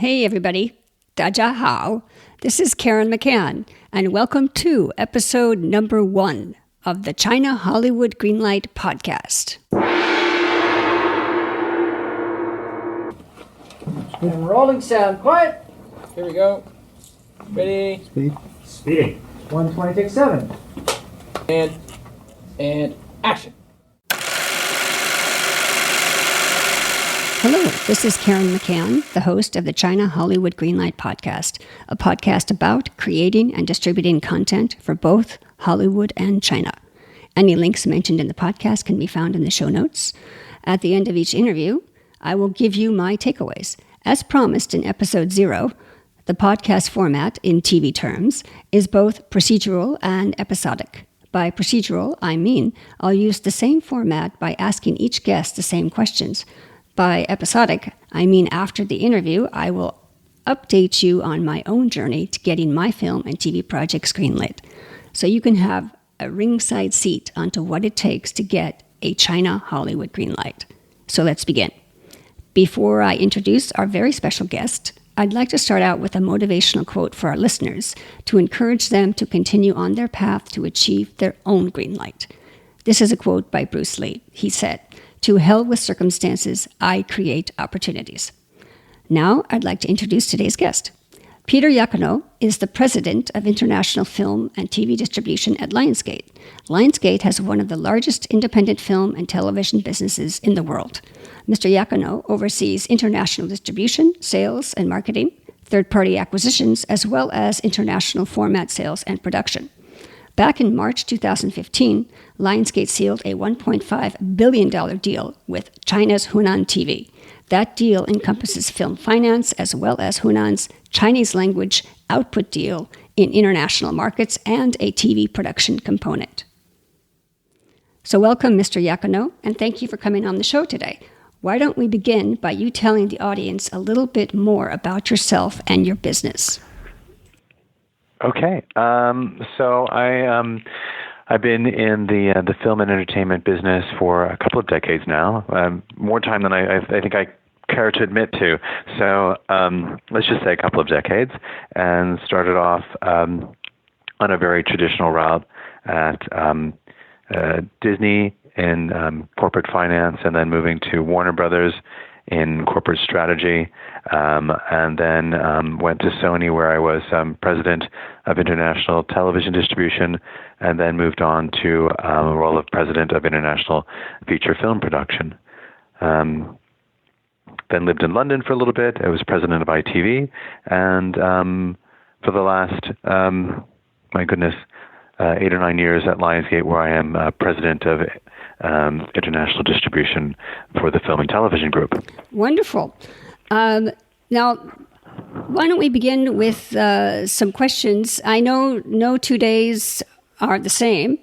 Hey everybody, 大家好. This is Karen McCann, and welcome to episode number 1 of the China-Hollywood Greenlight podcast. And rolling sound, quiet. Here we go. Ready. Speeding. 120, take 7. And action. Hello, this is Karen McCann, the host of the China-Hollywood Greenlight podcast, a podcast about creating and distributing content for both Hollywood and China. Any links mentioned in the podcast can be found in the show notes. At the end of each interview, I will give you my takeaways. As promised in episode 0, the podcast format, in TV terms, is both procedural and episodic. By procedural, I mean I'll use the same format by asking each guest the same questions. By episodic, I mean after the interview, I will update you on my own journey to getting my film and TV projects greenlit, so you can have a ringside seat onto what it takes to get a China-Hollywood Greenlight. So let's begin. Before I introduce our very special guest, I'd like to start out with a motivational quote for our listeners to encourage them to continue on their path to achieve their own greenlight. This is a quote by Bruce Lee. He said, "To hell with circumstances, I create opportunities." Now, I'd like to introduce today's guest. Peter Iacono is the president of international film and TV distribution at Lionsgate. Lionsgate has one of the largest independent film and television businesses in the world. Mr. Iacono oversees international distribution, sales, and marketing, third-party acquisitions, as well as international format sales and production. Back in March 2015, Lionsgate sealed a $1.5 billion deal with China's Hunan TV. That deal encompasses film finance as well as Hunan's Chinese language output deal in international markets and a TV production component. So welcome, Mr. Iacono, and thank you for coming on the show today. Why don't we begin by you telling the audience a little bit more about yourself and your business? Okay, so I've been in the film and entertainment business for a couple of decades now, more time than I think I care to admit to. So let's just say a couple of decades, and started off on a very traditional route at Disney in corporate finance, and then moving to Warner Brothers in corporate strategy, and then went to Sony, where I was president of international television distribution, and then moved on to a role of president of international feature film production. Then lived in London for a little bit. I was president of ITV, and for the last, 8 or 9 years at Lionsgate, where I am president of international distribution for the Film and Television Group. Wonderful. Now, why don't we begin with some questions? I know no 2 days are the same,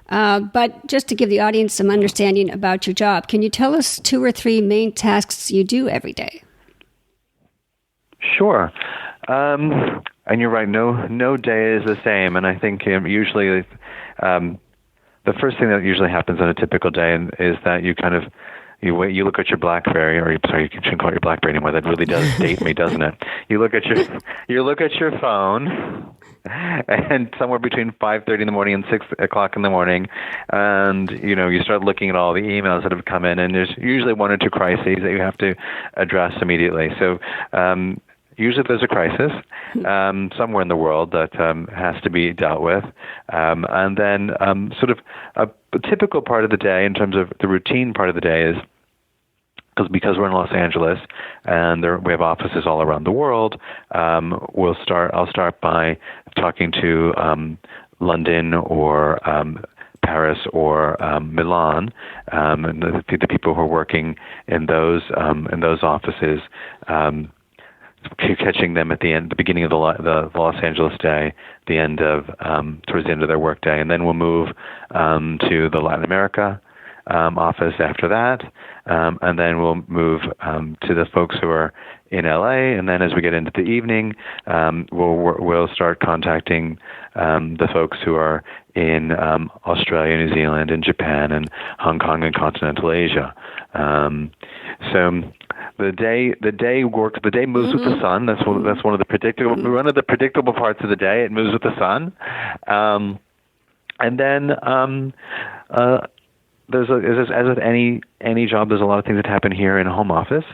but just to give the audience some understanding about your job, can you tell us 2 or 3 main tasks you do every day? Sure. And you're right, no day is the same. And I think usually the first thing that usually happens on a typical day is that you look at your BlackBerry, or sorry, you shouldn't call it your BlackBerry anymore. That really does date me, doesn't it? You look at your phone, and somewhere between 5:30 in the morning and 6 o'clock in the morning, and you start looking at all the emails that have come in, and there's usually 1 or 2 crises that you have to address immediately. So usually there's a crisis somewhere in the world that has to be dealt with. And then sort of a typical part of the day, in terms of the routine part of the day, is because we're in Los Angeles and we have offices all around the world, I'll start by talking to London or Paris or Milan, and the people who are working in those offices, catching them at the beginning of the Los Angeles day, towards the end of their work day, and then we'll move to the Latin America office after that, and then we'll move to the folks who are in LA, and then as we get into the evening, we'll start contacting the folks who are in Australia, New Zealand, and Japan, and Hong Kong, and continental Asia. So the day moves with the sun. That's one of the predictable parts of the day. It moves with the sun, and then there's as with any job, there's a lot of things that happen here in a home office,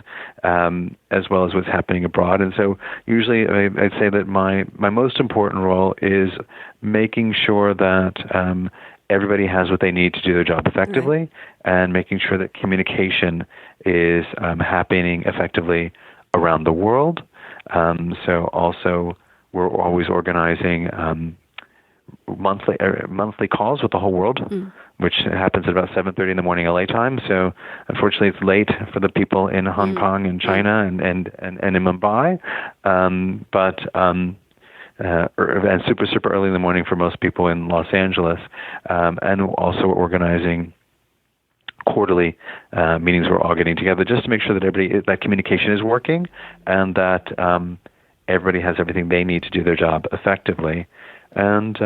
as well as what's happening abroad. And so usually I'd say that my most important role is making sure that everybody has what they need to do their job effectively, right, and making sure that communication is happening effectively around the world. So also we're always organizing monthly calls with the whole world, which happens at about 7:30 in the morning LA time. So unfortunately, it's late for the people in Hong Kong and China and in Mumbai, and super early in the morning for most people in Los Angeles, and also organizing quarterly meetings. We're all getting together just to make sure that that communication is working, and that everybody has everything they need to do their job effectively. And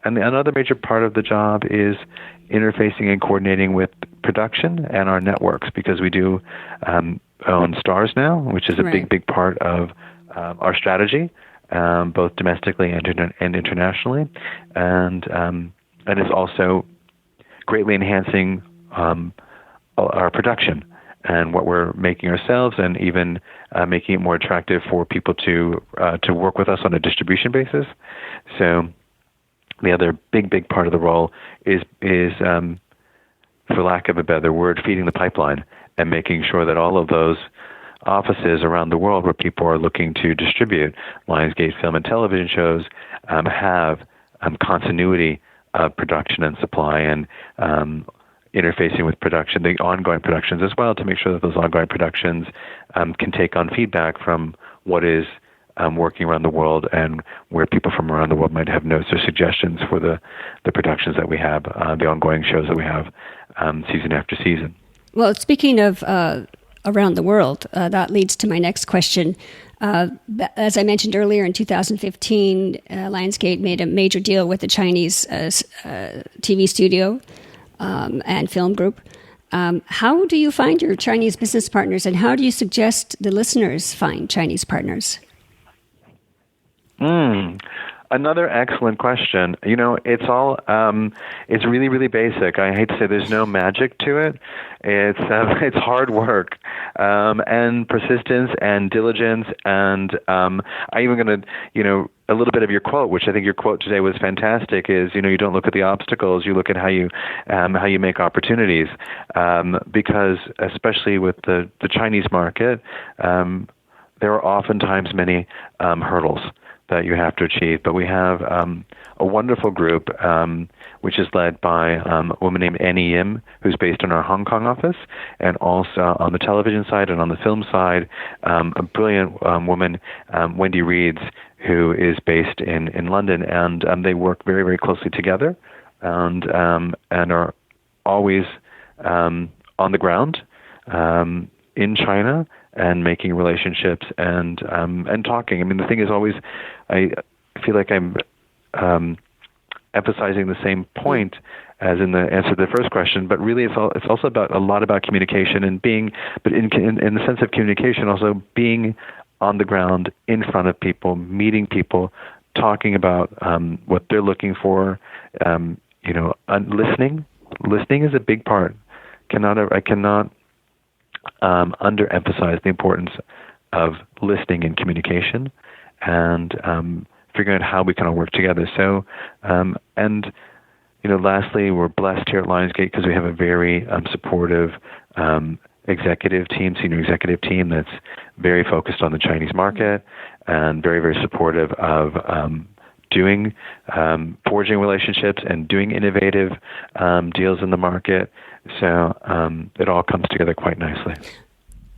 another major part of the job is interfacing and coordinating with production and our networks, because we do own Stars now, which is a big part of our strategy, both domestically and internationally, and is also greatly enhancing our production and what we're making ourselves, and even making it more attractive for people to work with us on a distribution basis. So the other big part of the role is for lack of a better word, feeding the pipeline and making sure that all of those offices around the world where people are looking to distribute Lionsgate film and television shows have continuity of production and supply, and interfacing with production, the ongoing productions as well, to make sure that those ongoing productions can take on feedback from what is working around the world, and where people from around the world might have notes or suggestions for the productions that we have, the ongoing shows that we have season after season. Well, speaking of around the world, that leads to my next question. As I mentioned earlier, in 2015, Lionsgate made a major deal with the Chinese TV studio and film group. How do you find your Chinese business partners, and how do you suggest the listeners find Chinese partners? Another excellent question. It's all, it's really, really basic. I hate to say there's no magic to it. It's hard work, and persistence and diligence. And I'm even going to, a little bit of your quote, which I think your quote today was fantastic, is, you don't look at the obstacles, you look at how you make opportunities. Because especially with the Chinese market, there are oftentimes many hurdles that you have to achieve. But we have a wonderful group, which is led by a woman named Annie Yim, who's based in our Hong Kong office, and also on the television side and on the film side, a brilliant woman, Wendy Reeds, who is based in London, and they work very, very closely together, and are always on the ground in China, and making relationships and talking. I mean, the thing is always, I feel like I'm emphasizing the same point as in the answer to the first question, but really it's also about a lot about communication and being, but in the sense of communication, also being on the ground in front of people, meeting people, talking about what they're looking for. Listening. Listening is a big part. I cannot underemphasize the importance of listening and communication, and figuring out how we kind of work together. So, lastly, we're blessed here at Lionsgate because we have a very supportive senior executive team that's very focused on the Chinese market and very, very supportive of forging relationships and doing innovative deals in the market. So it all comes together quite nicely.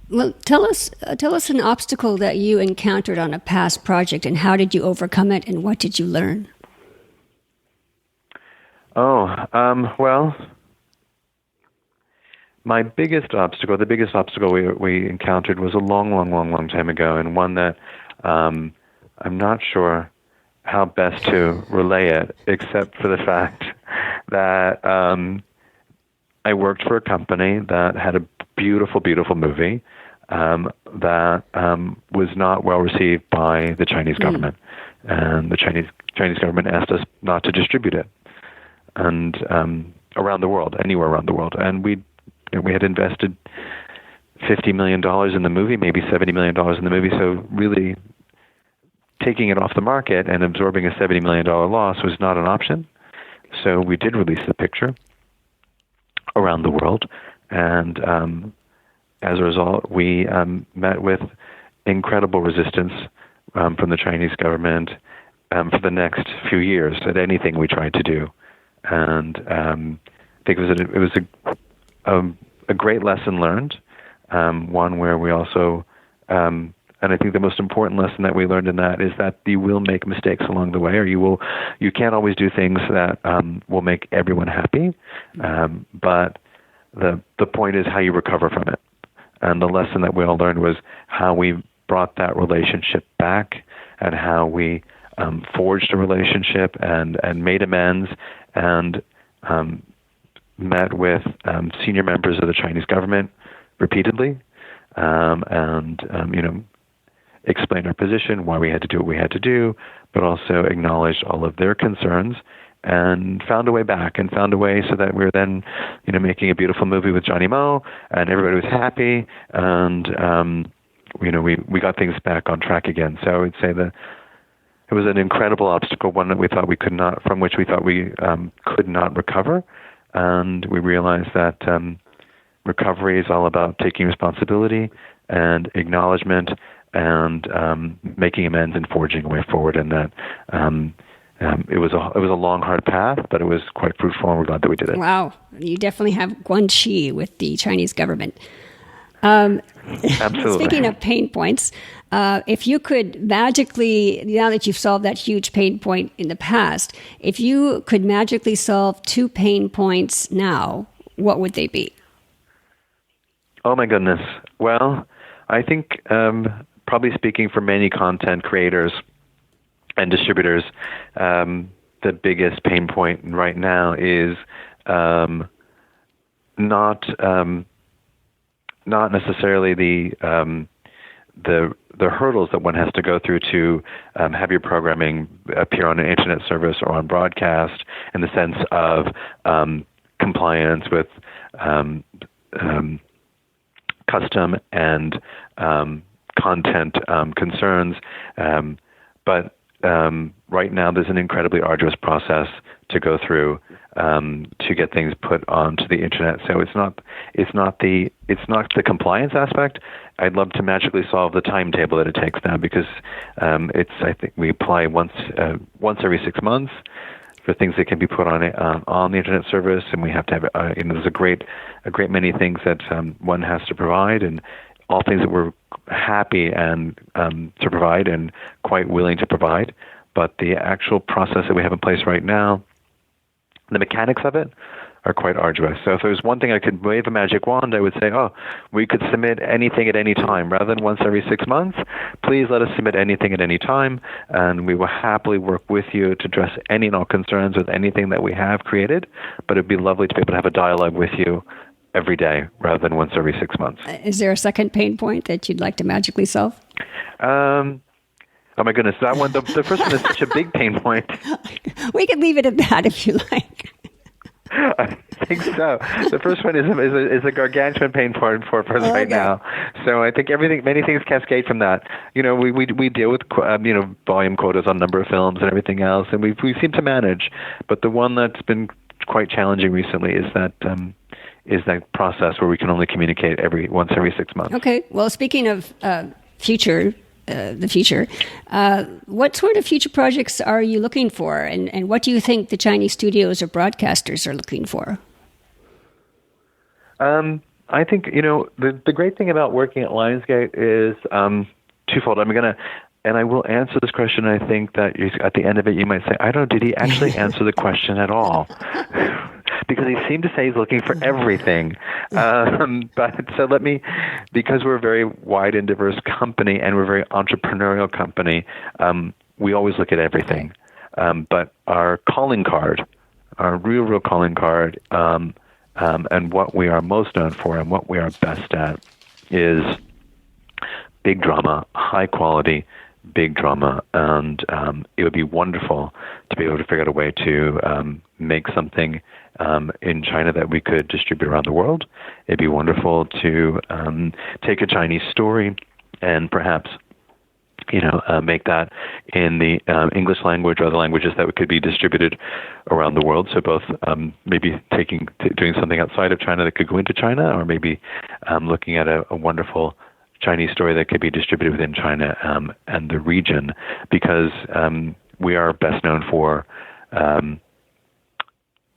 Well, tell us an obstacle that you encountered on a past project, and how did you overcome it, and what did you learn? Well, my biggest obstacle, the biggest obstacle we encountered was a long time ago, and one that I'm not sure how best to relay it, except for the fact that I worked for a company that had beautiful, beautiful movie that was not well received by the Chinese government, and the Chinese government asked us not to distribute it, and around the world, anywhere around the world, and we had invested $50 million in the movie, maybe $70 million in the movie, so really taking it off the market and absorbing a $70 million loss was not an option. So we did release the picture around the world, and as a result, we met with incredible resistance from the Chinese government for the next few years at anything we tried to do. And I think it was a great lesson learned, one where we also, and I think the most important lesson that we learned in that is that you will make mistakes along the way, or you can't always do things that will make everyone happy, but the point is how you recover from it. And the lesson that we all learned was how we brought that relationship back, and how we forged a relationship and made amends, and met with senior members of the Chinese government repeatedly, and explained our position, why we had to do what we had to do, but also acknowledged all of their concerns, and found a way back, and found a way so that we were then, making a beautiful movie with Johnny Mo, and everybody was happy, and we got things back on track again. So I would say that it was an incredible obstacle, one that we thought we could not, from which we thought we could not recover, and we realized that recovery is all about taking responsibility and acknowledgement, and making amends and forging a way forward, and that it was a long, hard path, but it was quite fruitful, and we're glad that we did it. Wow, you definitely have guanxi with the Chinese government. Absolutely. Speaking of pain points, if you could magically, now that you've solved that huge pain point in the past, if you could magically solve 2 pain points now, what would they be? Oh my goodness. Well, I think probably speaking for many content creators and distributors, the biggest pain point right now is not necessarily the hurdles that one has to go through to have your programming appear on an internet service or on broadcast, in the sense of compliance with custom and content concerns, but right now there's an incredibly arduous process to go through to get things put onto the internet. So it's not the compliance aspect. I'd love to magically solve the timetable that it takes now, because I think we apply once every 6 months for things that can be put on the internet service, and we have to have there's a great many things that one has to provide, and all things that we're happy and to provide and quite willing to provide. But the actual process that we have in place right now, the mechanics of it are quite arduous. So if there's one thing I could wave a magic wand, I would say, we could submit anything at any time. Rather than once every 6 months, please let us submit anything at any time, and we will happily work with you to address any and all concerns with anything that we have created. But it'd be lovely to be able to have a dialogue with you every day rather than once every 6 months. Is there a second pain point that you'd like to magically solve? Oh my goodness, that one, the first one is such a big pain point. We could leave it at that if you like. I think so. The first one is a gargantuan pain point for us right now. So I think many things cascade from that. We deal with volume quotas on number of films and everything else, and we seem to manage. But the one that's been quite challenging recently is that process where we can only communicate once every 6 months. Okay. Well, speaking of the future, what sort of future projects are you looking for, and what do you think the Chinese studios or broadcasters are looking for? I think the great thing about working at Lionsgate is twofold. And I will answer this question. I think that at the end of it, you might say, I don't know, did he actually answer the question at all? Because he seemed to say he's looking for everything. Because we're a very wide and diverse company, and we're a very entrepreneurial company, we always look at everything. But our calling card, our real calling card, And what we are most known for and what we are best at is big drama, high quality, big drama. And it would be wonderful to be able to figure out a way to make something in China that we could distribute around the world. It'd be wonderful to take a Chinese story and perhaps make that in the English language or other languages that could be distributed around the world. So both maybe doing something outside of China that could go into China, or maybe looking at a wonderful Chinese story that could be distributed within China and the region, because we are best known for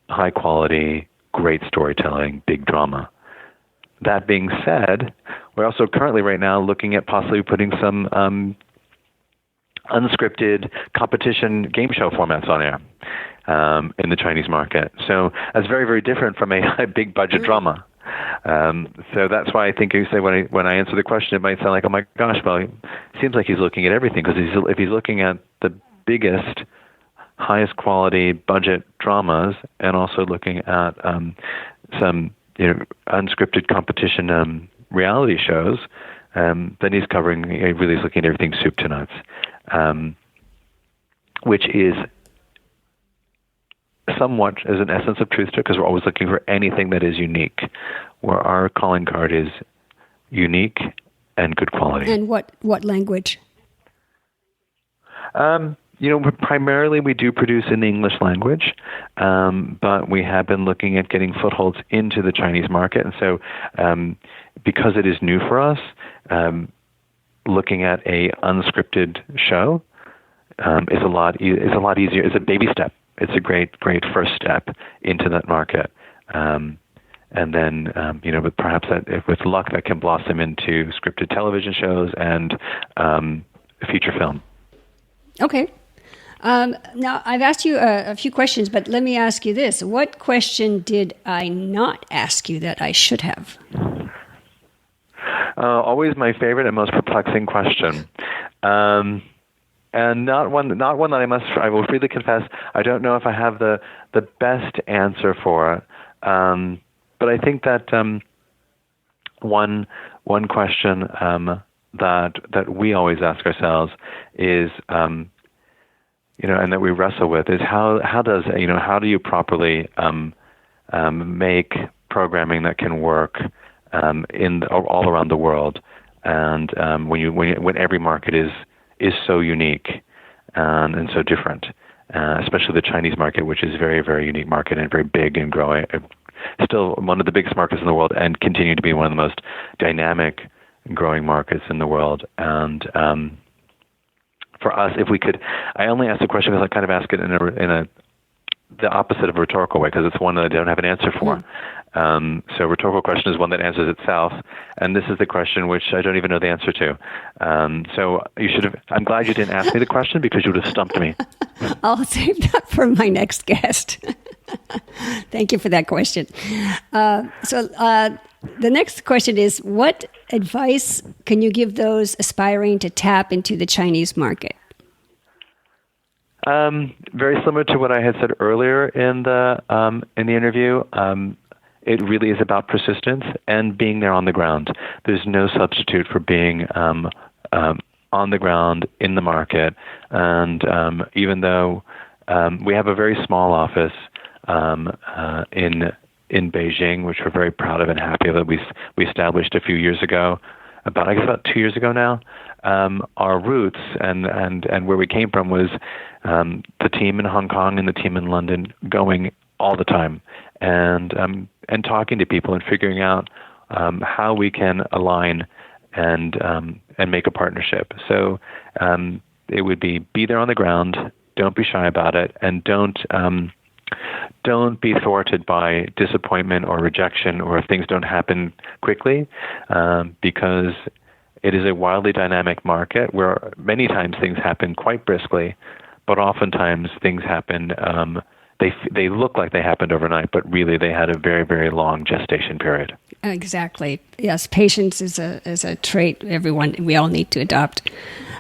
high quality, great storytelling, big drama. That being said, we're also currently right now looking at possibly putting some unscripted competition game show formats on air in the Chinese market. So that's very, very different from a big budget drama. So that's why I think you say when I answer the question, it might sound like, oh my gosh, well, it seems like he's looking at everything, because if he's looking at the biggest, highest quality budget dramas and also looking at some unscripted competition reality shows, then he's really is looking at everything soup to nuts, which is somewhat as an essence of truth to it, because we're always looking for anything that is unique, where our calling card is unique and good quality. And what language? Primarily we do produce in the English language, but we have been looking at getting footholds into the Chinese market. And so because it is new for us, looking at a unscripted show is a lot easier. It's a baby step. It's a great first step into that market. And then, with perhaps with luck, that can blossom into scripted television shows and feature film. Okay. Now, I've asked you a few questions, but let me ask you this. What question did I not ask you that I should have? Always my favorite and most perplexing question. And not one that I will freely confess, I don't know if I have the best answer for it. But I think that one question that we always ask ourselves is, and that we wrestle with, is how do you properly make programming that can work all around the world, and when every market is so unique and so different, especially the Chinese market, which is a very, very unique market and very big and growing, still one of the biggest markets in the world, and continuing to be one of the most dynamic and growing markets in the world. And for us, if we could, I only ask the question because I kind of ask it in the opposite of a rhetorical way, because it's one that I don't have an answer for. So a rhetorical question is one that answers itself, and this is the question which I don't even know the answer to. So I'm glad you didn't ask me the question, because you would have stumped me. I'll save that for my next guest. Thank you for that question. So the next question is, what advice can you give those aspiring to tap into the Chinese market? Very similar to what I had said earlier in the interview. It really is about persistence and being there on the ground. There's no substitute for being on the ground in the market. And even though we have a very small office in Beijing, which we're very proud of and happy that we established a few years ago, about 2 years ago now. Our roots and where we came from was the team in Hong Kong and the team in London going all the time and talking to people and figuring out how we can align and make a partnership. So it would be there on the ground. Don't be shy about it, and don't be thwarted by disappointment or rejection, or if things don't happen quickly, because it is a wildly dynamic market where many times things happen quite briskly, but oftentimes things happen. They look like they happened overnight, but really they had a very, very long gestation period. Exactly. Yes, patience is a trait we all need to adopt.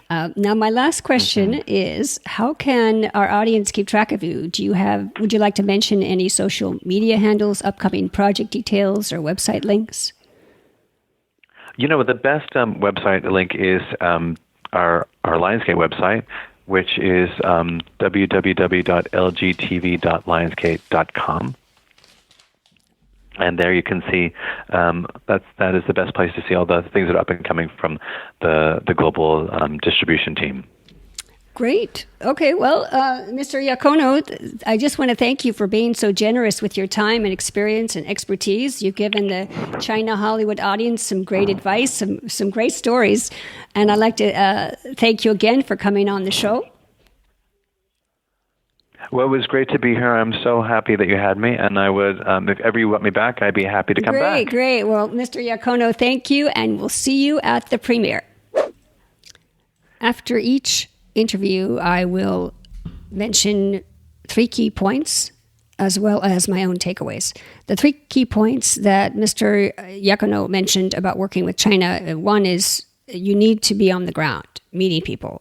Now, my last question is, how can our audience keep track of you? Would you like to mention any social media handles, upcoming project details, or website links? The best website link is our Lionsgate website, which is www.lgtv.lionsgate.com. And there you can see that is the best place to see all the things that are up and coming from the global distribution team. Great. Okay. Well, Mr. Iacono, I just want to thank you for being so generous with your time and experience and expertise. You've given the China-Hollywood audience some great advice, some great stories. And I'd like to thank you again for coming on the show. Well, it was great to be here. I'm so happy that you had me. And I would, if ever you want me back, I'd be happy to come back. Great. Well, Mr. Iacono, thank you. And we'll see you at the premiere. After each interview, I will mention 3 key points as well as my own takeaways. The 3 key points that Mr. Iacono mentioned about working with China, one is you need to be on the ground, meeting people,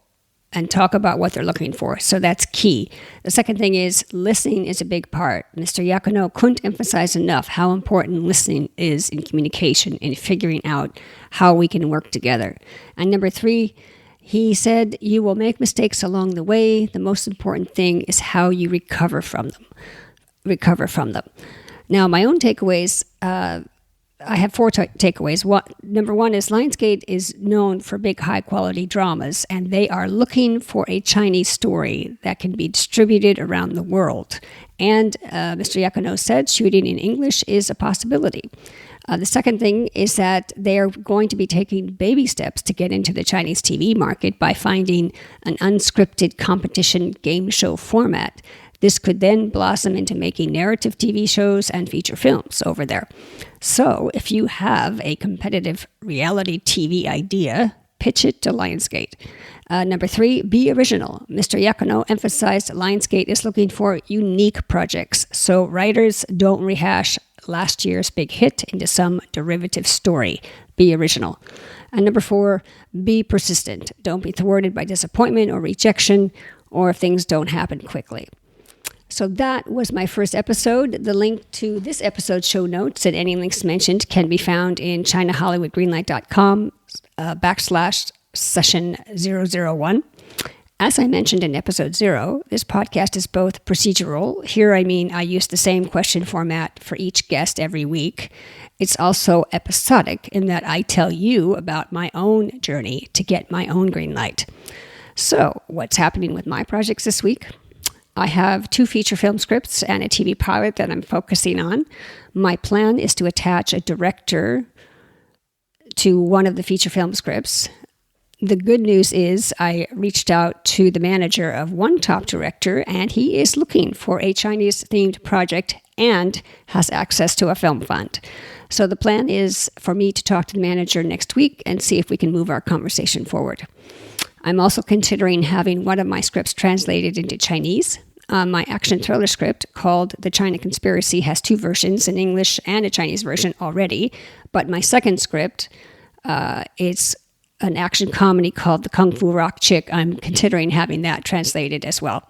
and talk about what they're looking for. So that's key. The second thing is listening is a big part. Mr. Iacono couldn't emphasize enough how important listening is in communication and figuring out how we can work together. And number 3, he said, you will make mistakes along the way. The most important thing is how you recover from them. Now, my own takeaways, I have 4 takeaways. Number 1 is Lionsgate is known for big, high-quality dramas, and they are looking for a Chinese story that can be distributed around the world. And Mr. Iacono said shooting in English is a possibility. The second thing is that they are going to be taking baby steps to get into the Chinese TV market by finding an unscripted competition game show format. This could then blossom into making narrative TV shows and feature films over there. So if you have a competitive reality TV idea, pitch it to Lionsgate. Number 3, be original. Mr. Iacono emphasized Lionsgate is looking for unique projects, so writers don't rehash last year's big hit into some derivative story. Be original. And number 4, be persistent. Don't be thwarted by disappointment or rejection, or if things don't happen quickly. So that was my first episode. The link to this episode's show notes and any links mentioned can be found in China-HollywoodGreenlight.com /session 001. As I mentioned in episode 0, this podcast is both procedural. Here, I mean, I use the same question format for each guest every week. It's also episodic in that I tell you about my own journey to get my own green light. So, what's happening with my projects this week? I have 2 feature film scripts and a TV pilot that I'm focusing on. My plan is to attach a director to one of the feature film scripts. The good news is I reached out to the manager of one top director, and he is looking for a Chinese-themed project and has access to a film fund. So the plan is for me to talk to the manager next week and see if we can move our conversation forward. I'm also considering having one of my scripts translated into Chinese. My action thriller script called The China Conspiracy has 2 versions, an English and a Chinese version already, but my second script is an action comedy called The Kung Fu Rock Chick. I'm considering having that translated as well.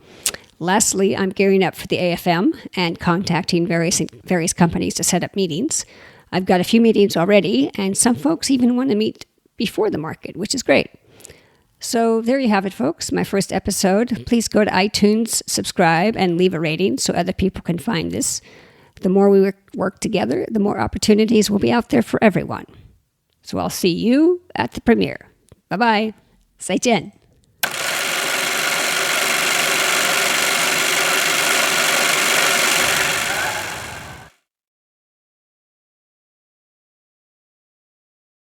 Lastly, I'm gearing up for the AFM and contacting various companies to set up meetings. I've got a few meetings already, and some folks even want to meet before the market, which is great. So there you have it, folks, my first episode. Please go to iTunes, subscribe, and leave a rating so other people can find this. The more we work together, the more opportunities will be out there for everyone. So I'll see you at the premiere. Bye-bye. 再见.